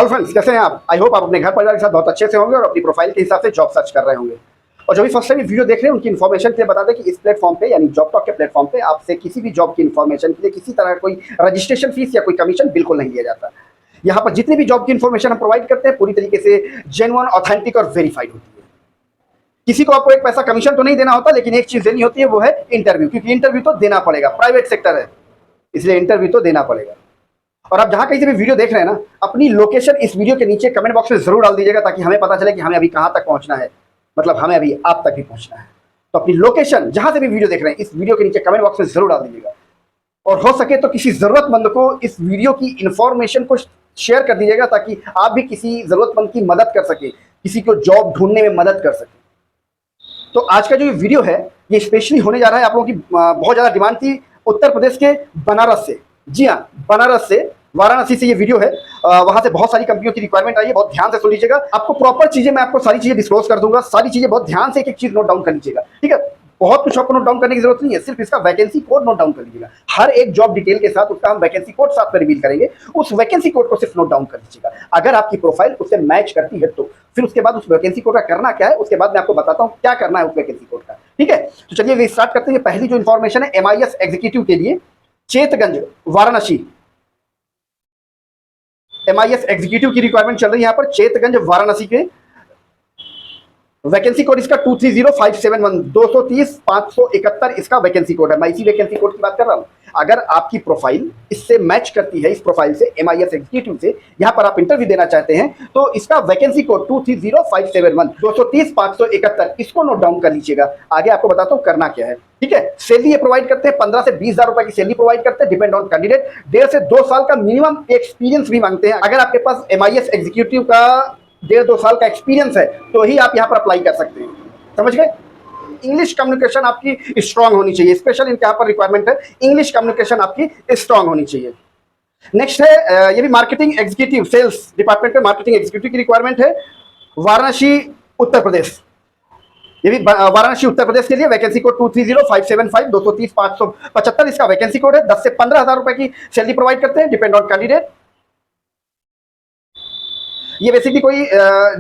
Hello friends, कैसे हैं आप? आई होप आप अपने घर परिवार के साथ बहुत अच्छे से होंगे और अपनी प्रोफाइल के हिसाब से जॉब सर्च कर रहे होंगे। और जो भी फर्स्ट टाइम वीडियो देख रहे हैं उनकी इन्फॉर्मेशन के लिए बता दें कि इस प्लेटफॉर्म पे यानी जॉब टॉक के प्लेटफॉर्म पे आपसे किसी भी जॉब की इन्फॉर्मेशन के लिए किसी तरह का कोई रजिस्ट्रेशन फीस या कोई कमीशन बिल्कुल नहीं लिया जाता। यहाँ पर जितनी भी जॉब की इन्फॉर्मेशन हम प्रोवाइड करते हैं पूरी तरीके से जेन्युइन, ऑथेंटिक और वेरीफाइड होती है। किसी को आपको एक पैसा कमीशन तो नहीं देना होता, लेकिन एक चीज देनी होती है, वो है इंटरव्यू, क्योंकि इंटरव्यू तो देना पड़ेगा, प्राइवेट सेक्टर है इसलिए इंटरव्यू तो देना पड़ेगा। और आप जहां कहीं से भी वीडियो देख रहे हैं ना, अपनी लोकेशन इस वीडियो के नीचे कमेंट बॉक्स में जरूर डाल दीजिएगा ताकि हमें पता चले कि हमें अभी कहां तक पहुंचना है, मतलब हमें अभी आप तक भी पहुंचना है। तो अपनी लोकेशन जहां से भी वीडियो देख रहे हैं इस वीडियो के नीचे कमेंट बॉक्स में जरूर डाल दीजिएगा। और हो सके तो किसी जरूरतमंद को इस वीडियो की इंफॉर्मेशन को शेयर कर दीजिएगा ताकि आप भी किसी जरूरतमंद की मदद कर सके, किसी को जॉब ढूंढने में मदद कर सके। तो आज का जो ये वीडियो है ये स्पेशली होने जा रहा है, आप लोगों की बहुत ज्यादा डिमांड थी उत्तर प्रदेश के बनारस से। जी हाँ, बनारस से, वाराणसी से ये वीडियो है। वहां से बहुत सारी कंपनियों की रिक्वायरमेंट आई है, बहुत ध्यान से सुन लीजिएगा। आपको प्रॉपर चीजें, मैं आपको सारी चीजें डिस्क्लोज कर दूंगा, सारी चीजें बहुत ध्यान से एक एक चीज नोट डाउन कर लीजिएगा, ठीक है? बहुत कुछ आपको नोट डाउन करने की जरूरत नहीं है, सिर्फ इसका वैकेंसी कोड नोट डाउन कर लीजिएगा। हर एक जॉब डिटेल के साथ उसका हम वैकेंसी कोड साथ में रिवील करेंगे, उस वैकेंसी कोड को सिर्फ नोट डाउन कर लीजिएगा। अगर आपकी प्रोफाइल उससे मैच करती है तो फिर उसके बाद उस वैकेंसी कोड का करना क्या है, उसके बाद मैं आपको बताता हूं क्या करना है उस वैकेंसी कोड का, ठीक है? तो चलिए स्टार्ट करते हैं। पहली जो इन्फॉर्मेशन है MIS एग्जीक्यूटिव के लिए, चेतगंज वाराणसी, MIS एग्जीक्यूटिव की रिक्वायरमेंट चल रही है यहाँ पर चेतगंज वाराणसी के। वैकेंसी कोड इसका 230571, 230,571 इसका वैकेंसी कोड है। मैं इसी वैकेंसी कोड की बात कर रहा हूँ। अगर आपकी प्रोफाइल इससे मैच करती है, इस प्रोफाइल से, MIS एग्जीक्यूटिव से, यहाँ पर आप इंटरव्यू देना चाहते हैं, तो इसका वैकेंसी कोड 230571, 230,571, इसको नोट डाउन कर लीजिएगा। आगे आपको बताता हूँ करना क्या है, ठीक है? सैलरी ये प्रोवाइड करते हैं 15 से 20 हजार रुपए की सैलरी प्रोवाइड करते हैं, डिपेंड ऑन कैंडिडेट। 1.5 से 2 साल का मिनिमम एक्सपीरियंस भी मांगते हैं। अगर आपके पास MIS एग्जीक्यूटिव का 1.5-2 साल का एक्सपीरियंस है तो ही आप यहाँ पर अप्लाई कर सकते हैं, समझ गए? इंग्लिश कम्युनिकेशन आपकी स्ट्रांग होनी चाहिए, स्पेशल इनके यहाँ पर रिक्वायरमेंट है, इंग्लिश कम्युनिकेशन आपकी स्ट्रांग होनी चाहिए। नेक्स्ट है, ये भी मार्केटिंग एग्जीक्यूटिव, सेल्स डिपार्टमेंट में मार्केटिंग एग्जीक्यूटिव की रिक्वायरमेंट है, वाराणसी उत्तर प्रदेश। ये भी वाराणसी उत्तर प्रदेश के लिए वैकेंसी कोड 230575, 230,575 इसका वैकेंसी कोड है। 10 से 15 हजार रुपए की सैलरी प्रोवाइड करते हैं, डिपेंड ऑन कैंडिडेट। ये बेसिकली कोई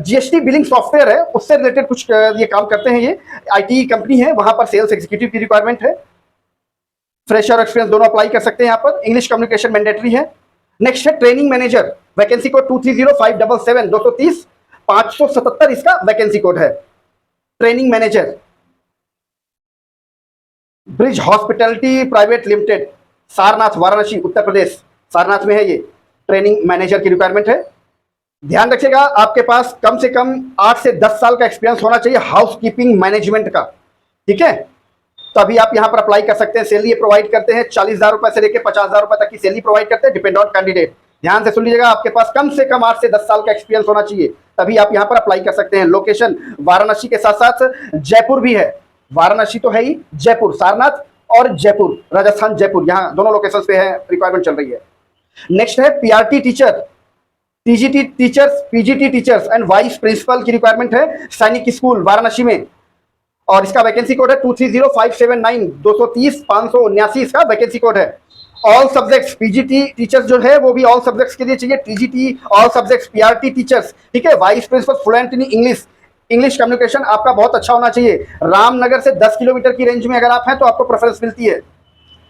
GST बिलिंग सॉफ्टवेयर है, उससे रिलेटेड कुछ ये काम करते हैं। ये IT कंपनी है, वहां पर सेल्स एग्जीक्यूटिव की रिक्वायरमेंट है। फ्रेशर और एक्सपीरियंस दोनों अप्लाई कर सकते हैं। यहाँ पर इंग्लिश कम्युनिकेशन मैंडेटरी है। नेक्स्ट है ट्रेनिंग मैनेजर, वैकेंसी कोड 230577, 230,577 इसका वैकेंसी कोड है। Training manager, bridge hospitality private limited, Sarnath, Varanasi Uttar Pradesh, Sarnath में है ये। ट्रेनिंग मैनेजर की रिक्वायरमेंट है। ध्यान रखिएगा, आपके पास कम से कम 8 से 10 साल का एक्सपीरियंस होना चाहिए हाउस कीपिंग मैनेजमेंट का, ठीक है? तभी आप यहां पर अप्लाई कर सकते हैं। सैलरी प्रोवाइड करते हैं 40,000 रुपए से लेकर 50,000 रुपए तक की सैलरी प्रोवाइड करते हैं, डिपेंड ऑन कैंडिडेट। ध्यान से सुन लीजिएगा, आपके पास कम से कम 8 से 10 साल का एक्सपीरियंस होना चाहिए, तभी आप यहां पर अप्लाई कर सकते हैं। लोकेशन वाराणसी के साथ साथ जयपुर भी है। वाराणसी तो है ही, जयपुर, सारनाथ और जयपुर, राजस्थान जयपुर, यहाँ दोनों लोकेशन पे है, रिक्वायरमेंट चल रही है। नेक्स्ट है PRT teacher, TGT teachers, PGT teachers and vice principal की रिक्वायरमेंट है, सैनिक स्कूल वाराणसी में। और इसका वैकेंसी कोड है 230579, 230,579 इसका वैकेंसी कोड है। ऑल सब्जेक्ट्स, PGT टीचर्स जो है वो भी ऑल सब्जेक्ट्स के लिए चाहिए, TGT all subjects, PRT teachers, ठीक है? Vice principal fluent in English, English communication आपका बहुत अच्छा होना चाहिए। रामनगर से 10 किलोमीटर की रेंज में अगर आप हैं तो आपको प्रेफरेंस मिलती है।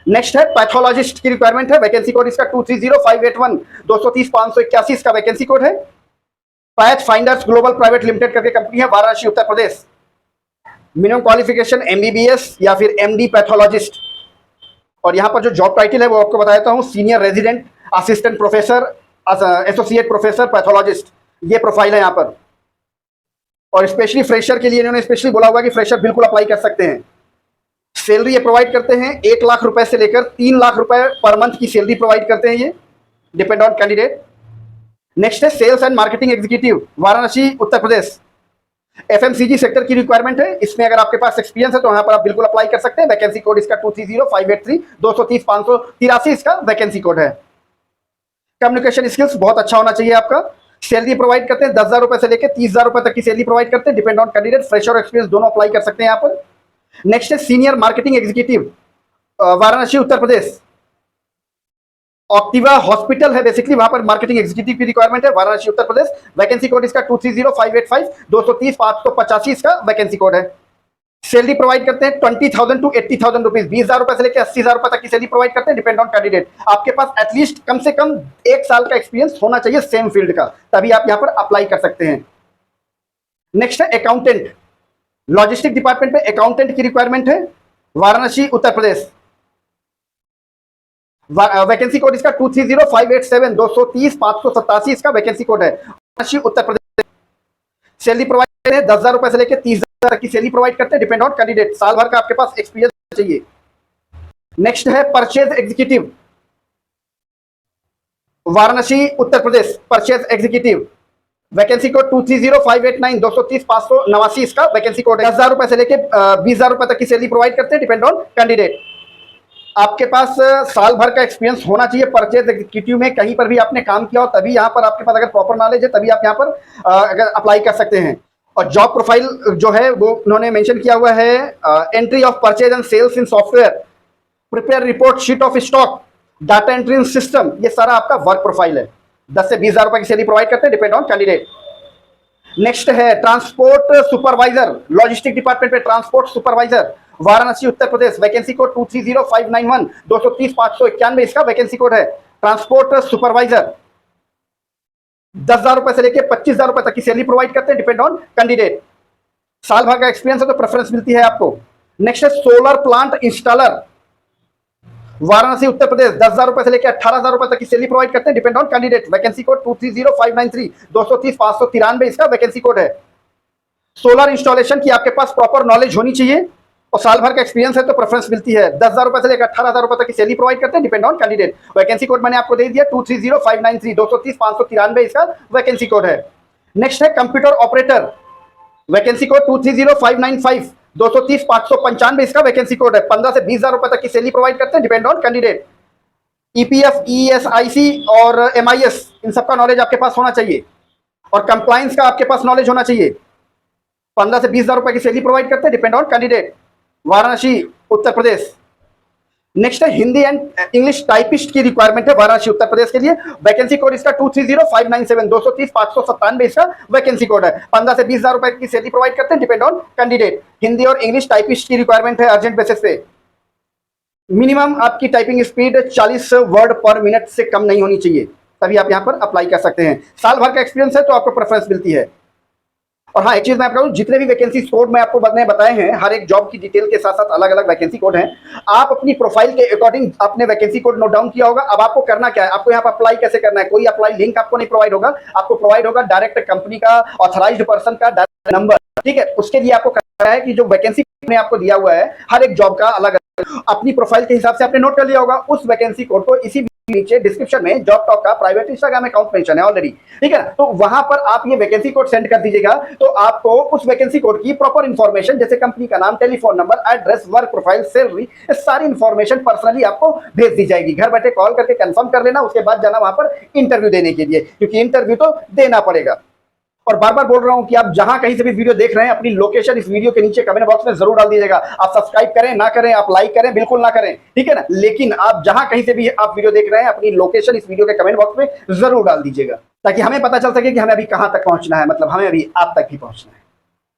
नेक्स्ट है पैथोलॉजिस्ट की रिक्वायरमेंट है, वैकेंसी कोड इसका 230581, 230,581 इसका वैकेंसी कोड है। Path finders global private limited करके कंपनी है, वाराणसी उत्तर प्रदेश। मिनिमम क्वालिफिकेशन MBBS या फिर MD पैथोलॉजिस्ट। और यहां पर जो जॉब टाइटल है वो आपको बता देता हूं, senior resident, assistant professor, associate professor pathologist, ये प्रोफाइल है यहां पर। और स्पेशली फ्रेशर के लिए इन्होंने स्पेशली बोला हुआ कि फ्रेशर बिल्कुल अप्लाई कर सकते हैं। सैलरी ये प्रोवाइड करते हैं 1 लाख रुपए से लेकर 3 लाख रुपए पर मंथ की सैलरी प्रोवाइड करते हैं ये, डिपेंड ऑन कैंडिडेट। नेक्स्ट है sales and marketing executive, Varanasi Uttar Pradesh. FMCG sector की रिक्वायरमेंट है, इसमें अगर आपके पास एक्सपीरियंस है तो यहाँ पर आप बिल्कुल अप्लाई कर सकते हैं। वैकेंसी कोड इसका 230583, 230,583 इसका वैकेंसी कोड है। कम्युनिकेशन स्किल्स बहुत अच्छा होना चाहिए आपका। सैलरी प्रोवाइड करते हैं 10,000 रुपए से लेकर 30,000 रुपए तक की सैलरी प्रोवाइड करते हैं, डिपेंड ऑन कैंडिडेट। फ्रेशर और एक्सपीरियंस दोनों अप्लाई कर सकते हैं यहाँ पर। नेक्स्ट है senior marketing executive, Varanasi Uttar प्रदेश। ऑक्टिवा हॉस्पिटल है, बेसिकली वहां पर मार्केटिंग एग्जीक्यूटिव की रिक्वायरमेंट है, वाराणसी उत्तर प्रदेश। वैकेंसी कोड इसका 230585, 230 585 इसका वैकेंसी कोड है। सैलरी प्रोवाइड करते हैं 20,000 टू 80,000 रुपीज, 20,000 रुपए से लेकर 80,000 रुपए तक की सैलरी प्रोवाइड करते हैं, डिपेंड ऑन कैंडिडेट। आपके पास एटलीस्ट कम से कम 1 साल का एक्सपीरियंस होना चाहिए सेम फील्ड का, तभी आप यहां पर अप्लाई कर सकते हैं। नेक्स्ट है अकाउंटेंट, लॉजिस्टिक डिपार्टमेंट में अकाउंटेंट की रिक्वायरमेंट है, वाराणसी उत्तर प्रदेश। वैकेंसी कोड इसका 230587, 230 587 इसका वैकेंसी कोड है, वाराणसी उत्तर प्रदेश। सैलरी प्रोवाइड करते हैं 10,000 रुपए से लेकर 30,000 तक की सैलरी प्रोवाइड करते हैं, डिपेंड ऑन कैंडिडेट। साल भर का आपके पास एक्सपीरियंस चाहिए। नेक्स्ट है परचेज एग्जीक्यूटिव, वाराणसी उत्तर प्रदेश, परचेज एग्जीक्यूटिव। वैकेंसी कोड 230589, 230 589 इसका वैकेंसी कोड है। 10,000 रुपए से लेकर 20,000 रुपए तक की सैलरी प्रोवाइड करते हैं, डिपेंड ऑन कैंडिडेट। आपके पास साल भर का एक्सपीरियंस होना चाहिए परचेज एग्जीक्यूटिव में, कहीं पर भी आपने काम किया हो, तभी यहां पर आपके पास अगर प्रॉपर नॉलेज है तभी आप यहां पर अगर अप्लाई कर सकते हैं। और जॉब प्रोफाइल जो है वो उन्होंने मेंशन किया हुआ है, entry of purchase and sales in software, prepare report sheet of stock, data entry in system, ये सारा आपका वर्क प्रोफाइल है। 10 से 20,000 रुपए की सैलरी प्रोवाइड करते हैं, डिपेंड ऑन कैंडिडेट। नेक्स्ट है ट्रांसपोर्ट सुपरवाइजर, लॉजिस्टिक डिपार्टमेंट में ट्रांसपोर्ट सुपरवाइजर, वाराणसी उत्तर प्रदेश। वैकेंसी कोड 230591, 230 591 इसका वैकेंसी कोड है, ट्रांसपोर्ट सुपरवाइजर। 10,000 रुपए से लेकर 25,000 रुपए तक की सैलरी प्रोवाइड करते हैं, डिपेंड ऑन कैंडिडेट। साल भर का एक्सपीरियंस है तो प्रेफरेंस मिलती है आपको। नेक्स्ट है solar plant installer, Varanasi Uttar प्रदेश। 10,000 रुपए से लेकर 18,000 रुपए तक की सैलरी प्रोवाइड करते हैं, depend on candidate. Vacancy code 230593, 230 593 इसका वैकेंसी कोड है। सोलर इंस्टॉलेशन की आपके पास प्रॉपर नॉलेज होनी चाहिए और साल भर का एक्सपीरियंस है तो प्रेफरेंस मिलती है। 10,000 रुपए से लेकर 18,000 रुपए तक की सैलरी प्रोवाइड करते हैं, depend on candidate. Vacancy code मैंने आपको दे दिया 230593, 230 593 इसका वैकेंसी कोड है। नेक्स्ट है कंप्यूटर ऑपरेटर, वैकेंसी कोड 230595, 230 595 इसका वैकेंसी कोड है। 15 से 20,000 रुपए तक की सैलरी प्रोवाइड करते हैं, depend on candidate. EPF, ESIC और एमआईएस, इन सबका नॉलेज आपके पास होना चाहिए और कंप्लायंस का आपके पास नॉलेज होना चाहिए। 15 से 20,000 रुपए की सैलरी प्रोवाइड करते हैं, depend on candidate, Varanasi Uttar Pradesh. Next है हिंदी एंड इंग्लिश टाइपिस्ट की रिक्वायरमेंट है, वाराणसी उत्तर प्रदेश के लिए। वैकेंसी कोड इसका 230597, 230 597 इसका वैकेंसी कोड है। 15 से 20,000 रुपए की सैलरी प्रोवाइड करते हैं, डिपेंड ऑन कैंडिडेट। हिंदी और इंग्लिश टाइपिस्ट की रिक्वायरमेंट है अर्जेंट बेसिस पे। मिनिमम आपकी typing speed 40 word per minute से कम नहीं होनी चाहिए, तभी आप यहां पर अप्लाई कर सकते हैं। साल भर का एक्सपीरियंस है तो आपको प्रेफरेंस मिलती है। और हाँ, एक चीज मैं आपको कहूं, जितने भी वैकेंसी कोड मैं आपको बताए हैं, हर एक जॉब की डिटेल के साथ साथ अलग अलग वैकेंसी कोड हैं। आप अपनी प्रोफाइल के अकॉर्डिंग आपने वैकेंसी कोड नोट डाउन किया होगा। अब आपको करना क्या है, आपको यहाँ पर अप्लाई कैसे करना है, कोई अप्लाई लिंक आपको नहीं प्रोवाइड होगा, आपको प्रोवाइड होगा डायरेक्ट कंपनी का ऑथराइज्ड पर्सन का डायरेक्ट नंबर, ठीक है। उसके लिए आपको करना है कि जो वैकेंसी ने आपको दिया हुआ है हर एक जॉब का अलग अलग, अपनी प्रोफाइल के हिसाब से आपने नोट कर लिया होगा। उस वैकेंसी कोड को इसी नीचे डिस्क्रिप्शन में जॉब टॉक का प्राइवेट इंस्टाग्राम अकाउंट मेंशन है ऑलरेडी, ठीक है। तो वहां पर आप ये वैकेंसी कोड सेंड कर दीजिएगा, तो आपको उस वैकेंसी कोड की प्रॉपर इंफॉर्मेशन, जैसे कंपनी का नाम, telephone number, address, work profile, salary, सारी इंफॉर्मेशन पर्सनली आपको भेज दी जाएगी। घर बैठे कॉल करके कंफर्म कर लेना, उसके बाद जाना वहां पर इंटरव्यू देने के लिए, क्योंकि इंटरव्यू तो देना पड़ेगा। और बार बार बोल रहा हूं कि आप जहां कहीं से भी वीडियो देख रहे हैं, अपनी लोकेशन इस वीडियो के नीचे कमेंट बॉक्स में जरूर डाल दीजिएगा। आप सब्सक्राइब करें ना करें, आप लाइक करें बिल्कुल ना करें, ठीक है ना, लेकिन आप जहां कहीं से भी आप वीडियो देख रहे हैं, अपनी लोकेशन इस वीडियो के कमेंट बॉक्स में जरूर डाल दीजिएगा, ताकि हमें पता चल सके कि हमें अभी कहां तक पहुंचना है, मतलब हमें अभी आप तक भी पहुंचना है।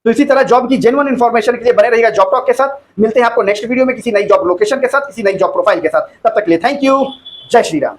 तो इसी तरह जॉब की जेन्युइन इन्फॉर्मेशन के लिए बने रहिएगा जॉब टॉक के साथ। मिलते हैं आपको नेक्स्ट वीडियो में किसी नई जॉब लोकेशन के साथ, किसी नई जॉब प्रोफाइल के साथ। तब तक के लिए थैंक यू, जय श्री राम।